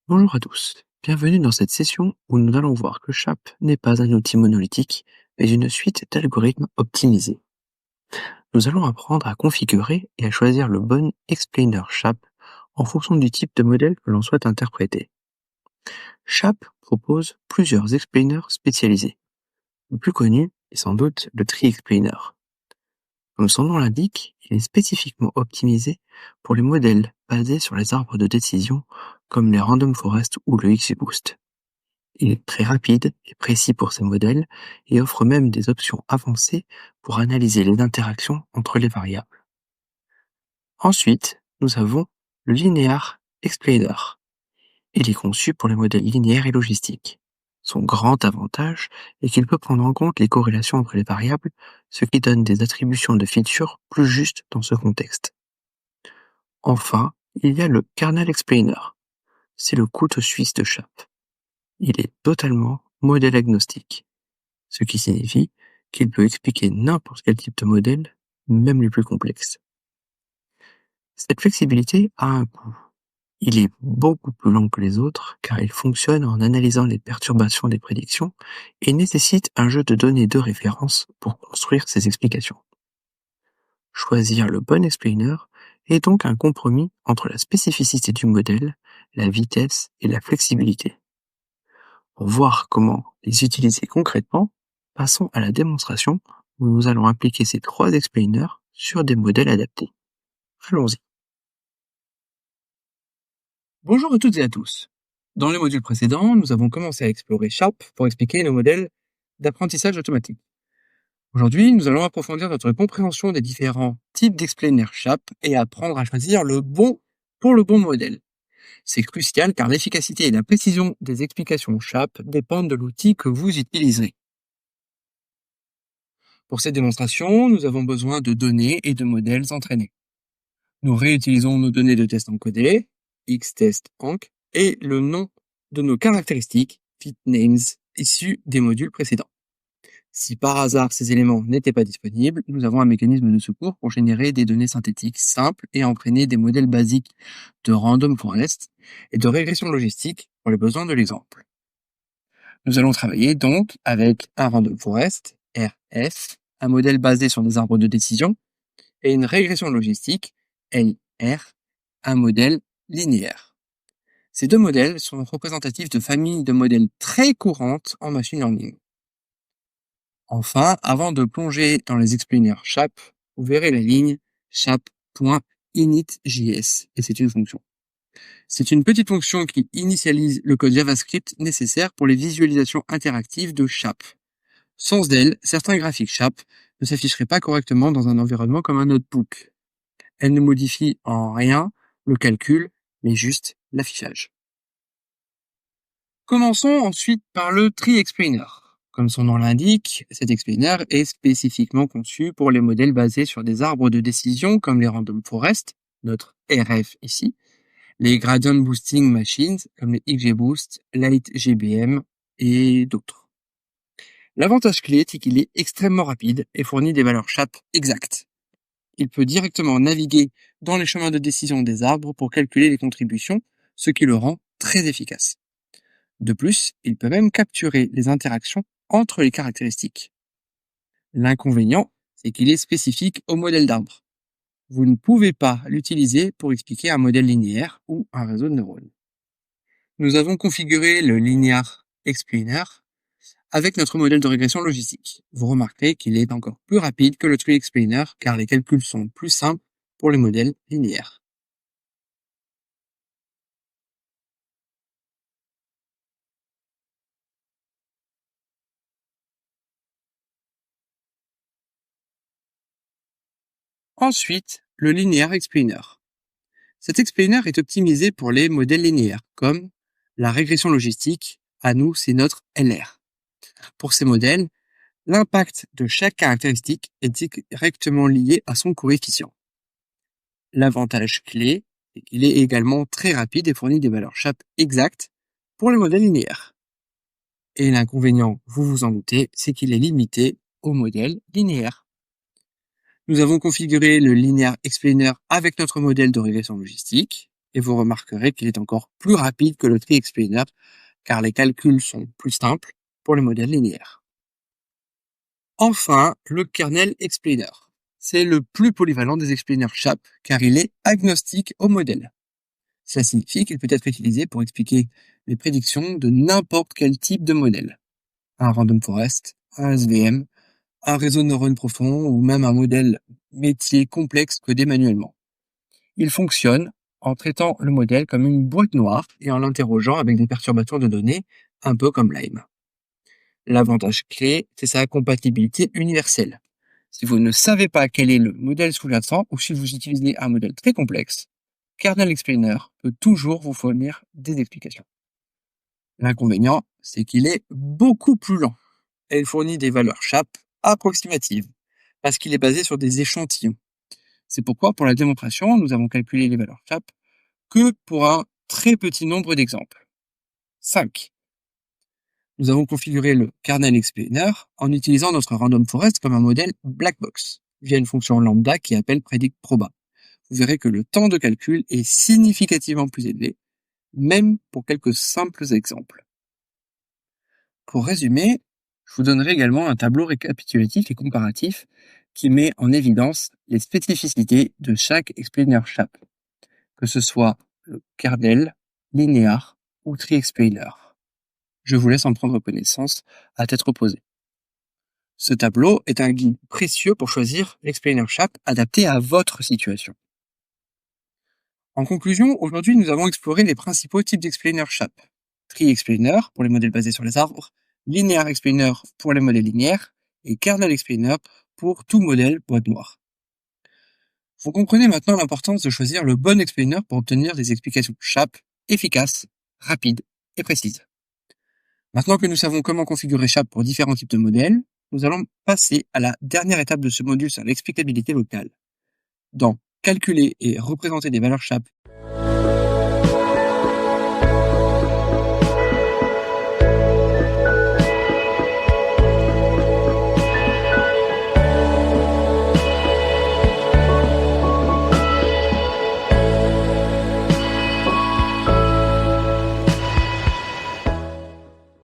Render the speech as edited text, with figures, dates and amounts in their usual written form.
Bonjour à tous, bienvenue dans cette session où nous allons voir que SHAP n'est pas un outil monolithique, mais une suite d'algorithmes optimisés. Nous allons apprendre à configurer et à choisir le bon explainer SHAP en fonction du type de modèle que l'on souhaite interpréter. SHAP propose plusieurs explainers spécialisés. Le plus connu est sans doute le Tree Explainer. Comme son nom l'indique, il est spécifiquement optimisé pour les modèles basés sur les arbres de décision comme les Random Forest ou le XGBoost. Il est très rapide et précis pour ces modèles et offre même des options avancées pour analyser les interactions entre les variables. Ensuite, nous avons le Linear Explainer. Il est conçu pour les modèles linéaires et logistiques. Son grand avantage est qu'il peut prendre en compte les corrélations entre les variables, ce qui donne des attributions de features plus justes dans ce contexte. Enfin, il y a le Kernel Explainer. C'est le couteau suisse de SHAP. Il est totalement modèle agnostique, ce qui signifie qu'il peut expliquer n'importe quel type de modèle, même les plus complexes. Cette flexibilité a un coût. Il est beaucoup plus long que les autres car il fonctionne en analysant les perturbations des prédictions et nécessite un jeu de données de référence pour construire ses explications. Choisir le bon explainer est donc un compromis entre la spécificité du modèle, la vitesse et la flexibilité. Pour voir comment les utiliser concrètement, passons à la démonstration où nous allons appliquer ces trois explainers sur des modèles adaptés. Allons-y. Bonjour à toutes et à tous. Dans les modules précédents, nous avons commencé à explorer SHAP pour expliquer nos modèles d'apprentissage automatique. Aujourd'hui, nous allons approfondir notre compréhension des différents types d'explainers SHAP et apprendre à choisir le bon pour le bon modèle. C'est crucial car l'efficacité et la précision des explications SHAP dépendent de l'outil que vous utilisez. Pour cette démonstration, nous avons besoin de données et de modèles entraînés. Nous réutilisons nos données de test encodées, xtest-enc, et le nom de nos caractéristiques, fitNames, issus des modules précédents. Si par hasard ces éléments n'étaient pas disponibles, nous avons un mécanisme de secours pour générer des données synthétiques simples et entraîner des modèles basiques de random forest et de régression logistique pour les besoins de l'exemple. Nous allons travailler donc avec un random forest, RF, un modèle basé sur des arbres de décision, et une régression logistique, LR, un modèle linéaire. Ces deux modèles sont représentatifs de familles de modèles très courantes en machine learning. Enfin, avant de plonger dans les explainers SHAP, vous verrez la ligne SHAP.initJS, et c'est une fonction. C'est une petite fonction qui initialise le code JavaScript nécessaire pour les visualisations interactives de SHAP. Sans elle, certains graphiques SHAP ne s'afficheraient pas correctement dans un environnement comme un notebook. Elle ne modifie en rien le calcul, mais juste l'affichage. Commençons ensuite par le Tree Explainer. Comme son nom l'indique, cet explainer est spécifiquement conçu pour les modèles basés sur des arbres de décision comme les Random Forest, notre RF ici, les Gradient Boosting Machines comme les XGBoost, LightGBM et d'autres. L'avantage clé est qu'il est extrêmement rapide et fournit des valeurs SHAP exactes. Il peut directement naviguer dans les chemins de décision des arbres pour calculer les contributions, ce qui le rend très efficace. De plus, il peut même capturer les interactions entre les caractéristiques. L'inconvénient, c'est qu'il est spécifique au modèle d'arbre. Vous ne pouvez pas l'utiliser pour expliquer un modèle linéaire ou un réseau de neurones. Nous avons configuré le Linear Explainer avec notre modèle de régression logistique. Vous remarquerez qu'il est encore plus rapide que le Tree Explainer car les calculs sont plus simples pour les modèles linéaires. Ensuite, le Linear Explainer. Cet explainer est optimisé pour les modèles linéaires, comme la régression logistique, à nous c'est notre LR. Pour ces modèles, l'impact de chaque caractéristique est directement lié à son coefficient. L'avantage clé est qu'il est également très rapide et fournit des valeurs SHAP exactes pour les modèles linéaires. Et l'inconvénient, vous vous en doutez, c'est qu'il est limité aux modèles linéaires. Nous avons configuré le Linear Explainer avec notre modèle de régression logistique. et vous remarquerez qu'il est encore plus rapide que le tree explainer car les calculs sont plus simples pour les modèles linéaires. Enfin, le kernel explainer. C'est le plus polyvalent des explainers SHAP car il est agnostique au modèle. Cela signifie qu'il peut être utilisé pour expliquer les prédictions de n'importe quel type de modèle. Un random forest, un SVM, un réseau de neurones profond ou même un modèle métier complexe codé manuellement. Il fonctionne en traitant le modèle comme une boîte noire et en l'interrogeant avec des perturbateurs de données, un peu comme Lime. L'avantage clé, c'est sa compatibilité universelle. Si vous ne savez pas quel est le modèle sous-jacent ou si vous utilisez un modèle très complexe, Kernel Explainer peut toujours vous fournir des explications. L'inconvénient, c'est qu'il est beaucoup plus lent et il fournit des valeurs SHAP approximatives parce qu'il est basé sur des échantillons. C'est pourquoi, pour la démonstration, nous avons calculé les valeurs SHAP que pour un très petit nombre d'exemples. 5. Nous avons configuré le Kernel Explainer en utilisant notre Random Forest comme un modèle black box via une fonction lambda qui appelle PredictProba. Vous verrez que le temps de calcul est significativement plus élevé, même pour quelques simples exemples. Pour résumer, je vous donnerai également un tableau récapitulatif et comparatif qui met en évidence les spécificités de chaque explainer SHAP, que ce soit le kernel, linéaire ou tree explainer. Je vous laisse en prendre connaissance à tête reposée. Ce tableau est un guide précieux pour choisir l'explainer SHAP adapté à votre situation. En conclusion, aujourd'hui, nous avons exploré les principaux types d'explainer SHAP. Tree explainer pour les modèles basés sur les arbres, linear explainer pour les modèles linéaires et kernel explainer pour tout modèle boîte noire. Vous comprenez maintenant l'importance de choisir le bon explainer pour obtenir des explications SHAP efficaces, rapides et précises. Maintenant que nous savons comment configurer SHAP pour différents types de modèles, nous allons passer à la dernière étape de ce module sur l'explicabilité locale. Dans calculer et représenter des valeurs SHAP